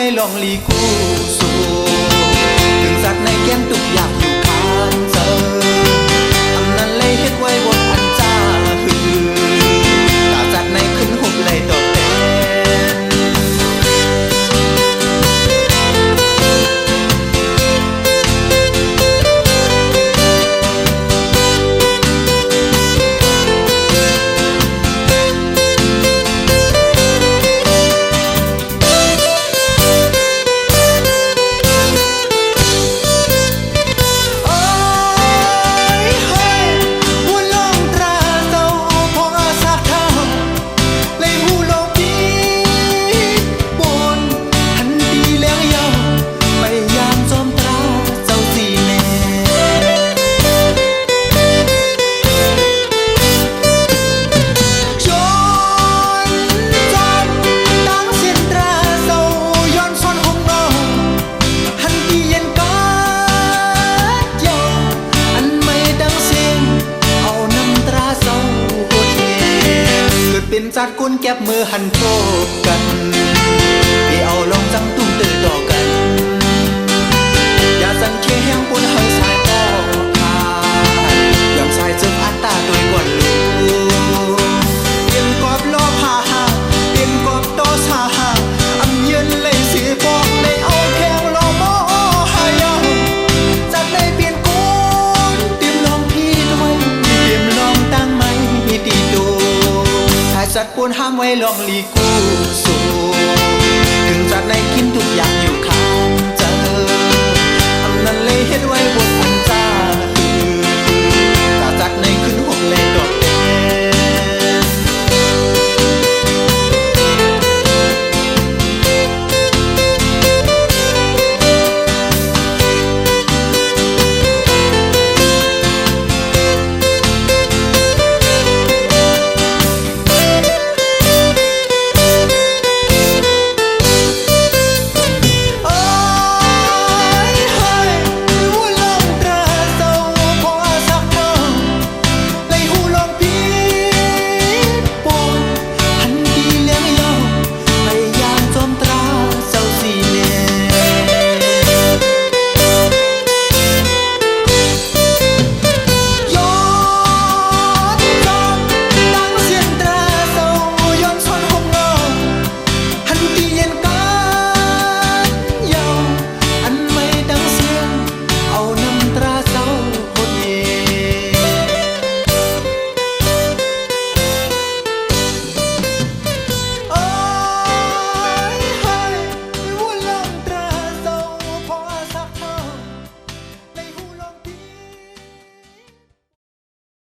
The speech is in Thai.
ว้ลองลีกูสู่ถึงสักในแก้นตุกอยากอยู่ข้างเจออำนั้นเลยเฮ็ดไว้บนอันจ้าหือตาจัดในขึ้นหุบเลยตอบแทนเป็นจัดกุนแก็บมือหันโทบกันไปเอาลองจังตุ้มตื่นต่อกันอย่าสันเคแห้งปุนเฮาสายต่อผ่านยอมสายจึงอัตตาโดยกวนลูเปลี่ยนกอบล้อพาหาเปลี่ยนกอบโตสาหาอำเย็นเลยสิบอกเลยเอาแทงลอมอหายาจัดเลยเปลี่ยนกุนเตรียมลองพี่ด้วยเตรียมลองตั้งไม้ตีดูจัดปวนห้ามไว้ลองลีกูสู่ถึงจัดในกินทุกอย่างอยู่ข้างเจออำนั้นเลยเฮ็ดไว้บน